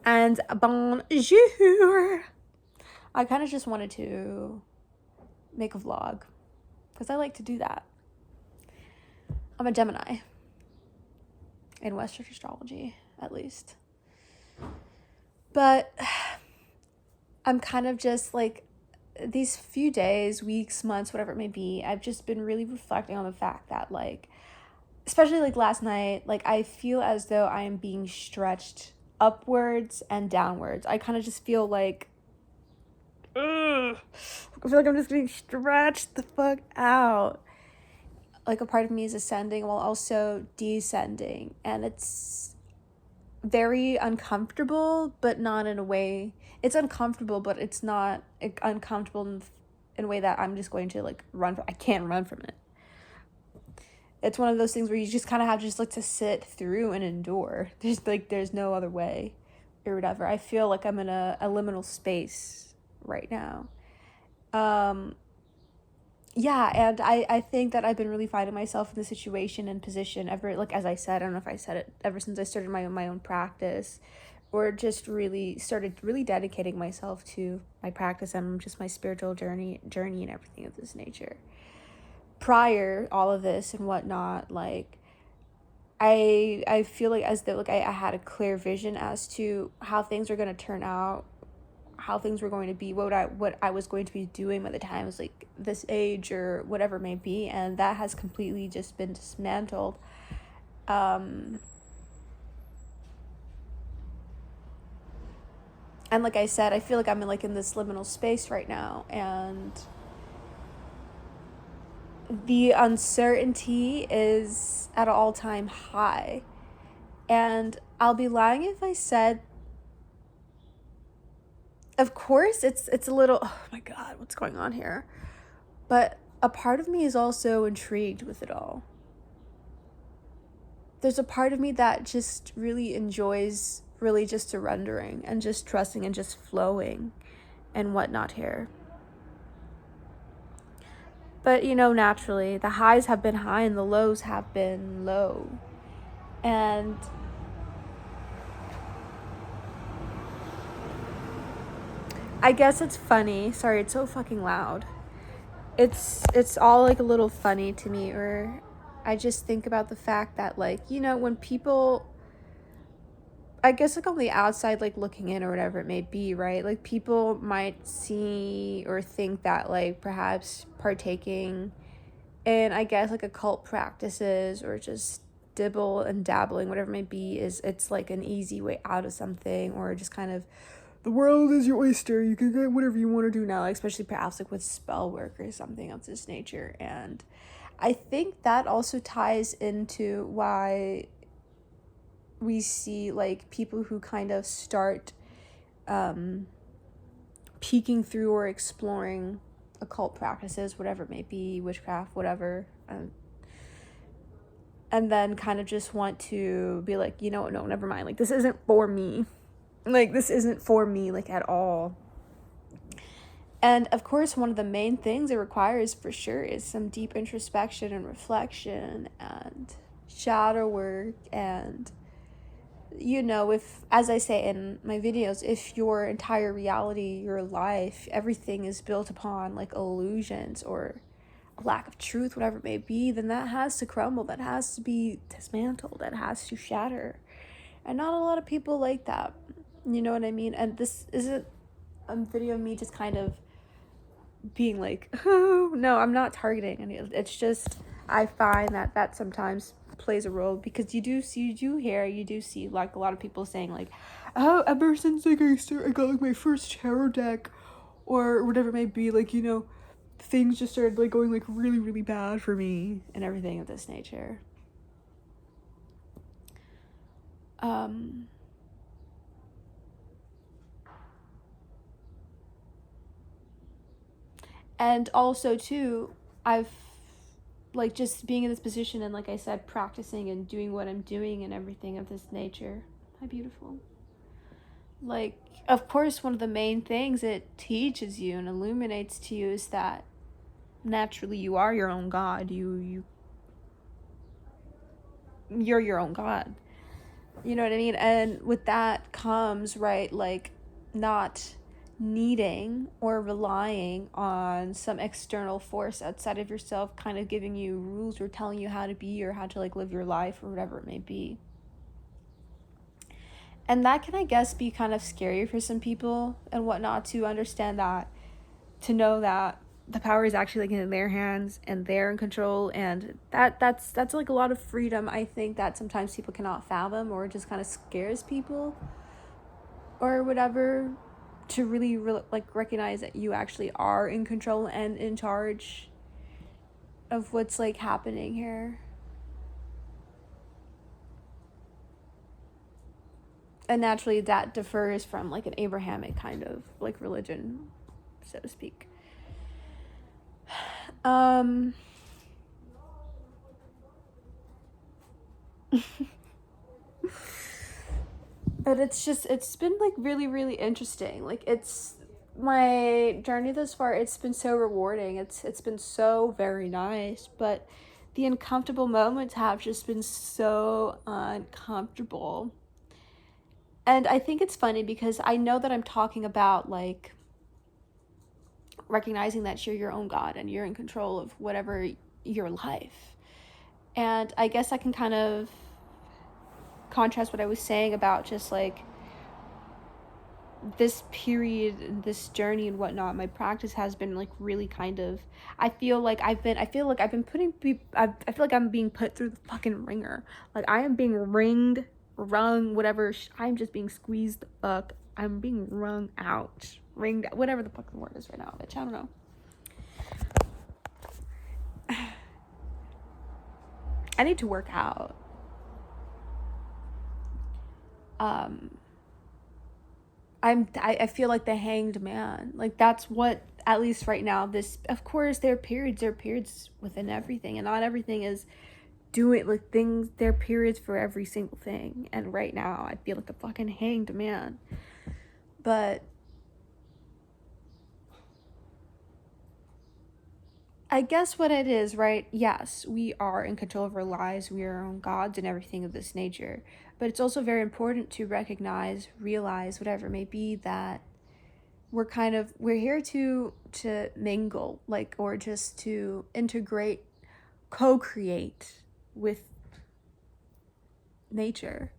And bonjour! I kind of just wanted to make a vlog because I like to do that. I'm a Gemini in Western astrology, at least. But I'm kind of just like, these few days, weeks, months, whatever it may be, I've just been really reflecting on the fact that, like, especially like last night, like I feel as though I am being stretched upwards and downwards. I kind of just feel like, I feel like I'm just getting stretched the fuck out. Like a part of me is ascending while also descending, and it's very uncomfortable, but not in a way. It's uncomfortable, but it's not uncomfortable in a way that I'm just going to like run from. I can't run from it. It's one of those things where you just kind of have to just like to sit through and endure. There's no other way or whatever. I feel like I'm in a liminal space right now. Yeah, and I think that I've been really finding myself in the situation and position ever, like, as I said, I don't know if I said it, ever since I started my own practice, or just really started really dedicating myself to my practice and just my spiritual journey and everything of this nature. Prior all of this and whatnot, like, I feel like as though like I had a clear vision as to how things were going to turn out, how things were going to be, what I was going to be doing by the time I was like this age or whatever it may be, and that has completely just been dismantled. And like I said, I feel like I'm in this liminal space right now, and the uncertainty is at an all-time high. And I'll be lying if I said, of course it's a little, oh my god, what's going on here? But a part of me is also intrigued with it all. There's a part of me that just really enjoys really just surrendering and just trusting and just flowing and whatnot here. But, naturally, the highs have been high and the lows have been low. And I guess it's funny. Sorry, it's so fucking loud. It's all like a little funny to me, or I just think about the fact that, like, when people, I guess, like, on the outside, like, looking in or whatever it may be, right? Like, people might see or think that, like, perhaps partaking in, I guess, like, occult practices or just dibble and dabbling, whatever it may be, it's like an easy way out of something, or just kind of, the world is your oyster, you can get whatever you want to do now, like, especially perhaps like with spell work or something of this nature. And I think that also ties into why we see like people who kind of start peeking through or exploring occult practices, whatever it may be, witchcraft, whatever, and then kind of just want to be like, no, never mind, like, this isn't for me. Like, this isn't for me, like, at all. And, of course, one of the main things it requires, for sure, is some deep introspection and reflection and shadow work. And, if, as I say in my videos, if your entire reality, your life, everything is built upon, like, illusions or a lack of truth, whatever it may be, then that has to crumble, that has to be dismantled, that has to shatter. And not a lot of people like that. You know what I mean? And this isn't a video of me just kind of being like, oh, no, I'm not targeting any. It's just, I find that sometimes plays a role, because you do see like a lot of people saying like, oh, ever since like I got like my first tarot deck or whatever it may be, like, things just started like going like really, really bad for me and everything of this nature. And also too, I've like just being in this position and, like I said, practicing and doing what I'm doing and everything of this nature. How beautiful. Like, of course, one of the main things it teaches you and illuminates to you is that naturally you are your own God. You're your own God. You know what I mean? And with that comes, right, like not needing or relying on some external force outside of yourself kind of giving you rules or telling you how to be or how to like live your life or whatever it may be. And that can, I guess, be kind of scary for some people and whatnot, to understand that, to know that the power is actually like in their hands and they're in control, and that's like a lot of freedom, I think, that sometimes people cannot fathom, or just kind of scares people or whatever, to really like recognize that you actually are in control and in charge of what's like happening here. And naturally that differs from like an Abrahamic kind of like religion, so to speak. But it's been like really, really interesting. Like, it's my journey this far, it's been so rewarding. It's been so very nice, but the uncomfortable moments have just been so uncomfortable. And I think it's funny because I know that I'm talking about like recognizing that you're your own God and you're in control of whatever your life. And I guess I can kind of contrast what I was saying about just like this period, this journey and whatnot. My practice has been like really kind of, I feel like I've been putting I feel like I'm being put through the fucking ringer. Like, I am being ringed, wrung, whatever. I'm just being squeezed the fuck. I'm being wrung out, ringed, whatever the fuck the word is right now, bitch. I don't know. I need to work out. I feel like the hanged man. Like, that's what, at least right now, this, of course, there are periods within everything, and not everything is doing, like, things, there are periods for every single thing, and right now, I feel like the fucking hanged man. But I guess what it is, right? Yes, we are in control of our lives. We are our own gods and everything of this nature. But it's also very important to recognize, realize, whatever it may be, that we're here to mingle, like, or just to integrate, co-create with nature.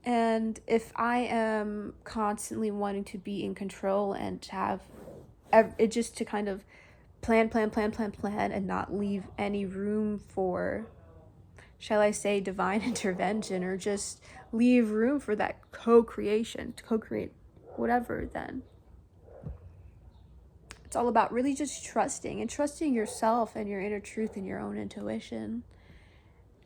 And if I am constantly wanting to be in control and to have it, just to kind of plan and not leave any room for, shall I say, divine intervention, or just leave room for that co-creation, to co-create whatever, then it's all about really just trusting yourself and your inner truth and your own intuition.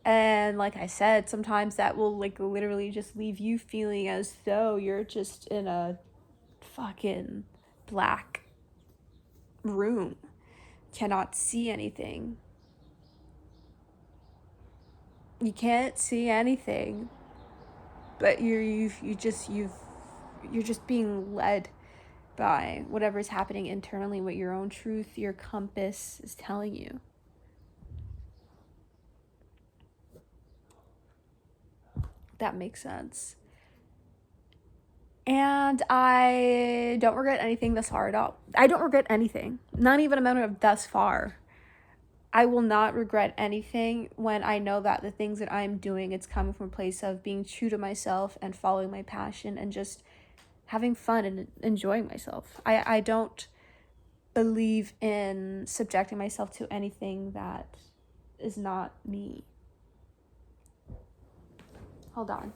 And like I said, sometimes that will like literally just leave you feeling as though you're just in a fucking black room, cannot see anything. You can't see anything, but you're just being led by whatever's happening internally, what your own truth, your compass is telling you. That makes sense. And I don't regret anything thus far at all. I don't regret anything. Not even a moment of thus far. I will not regret anything when I know that the things that I'm doing, it's coming from a place of being true to myself and following my passion and just having fun and enjoying myself. I don't believe in subjecting myself to anything that is not me. Hold on.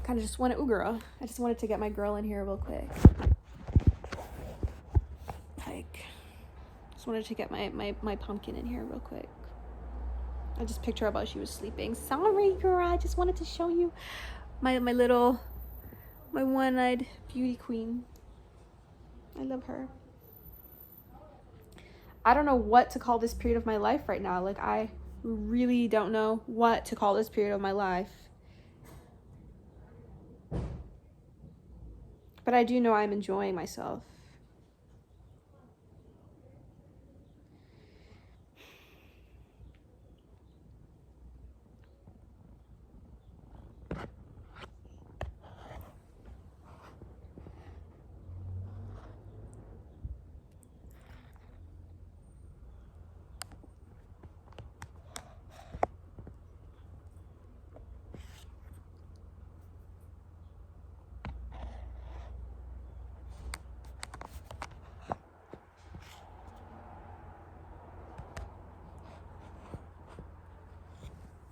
Kind of just wanted, girl. I just wanted to get my girl in here real quick. Like, just wanted to get my pumpkin in here real quick. I just picked her up while she was sleeping. Sorry, girl. I just wanted to show you my one-eyed beauty queen. I love her. I don't know what to call this period of my life right now. Like, I really don't know what to call this period of my life. But I do know I'm enjoying myself.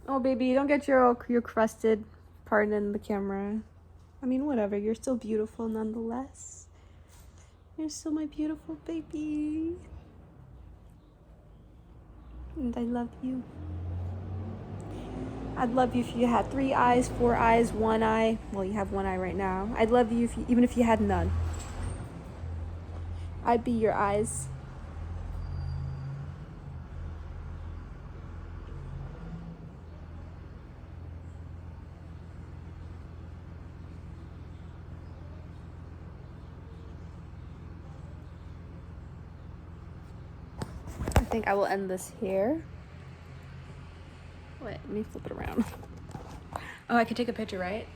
Oh, baby, don't get your crusted part in the camera. I mean, whatever. You're still beautiful nonetheless. You're still my beautiful baby. And I love you. I'd love you if you had 3 eyes, 4 eyes, 1 eye. Well, you have 1 eye right now. I'd love you if even if you had none. I'd be your eyes. I think I will end this here. Wait, let me flip it around. Oh, I could take a picture, right?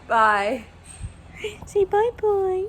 Bye. Say bye-bye.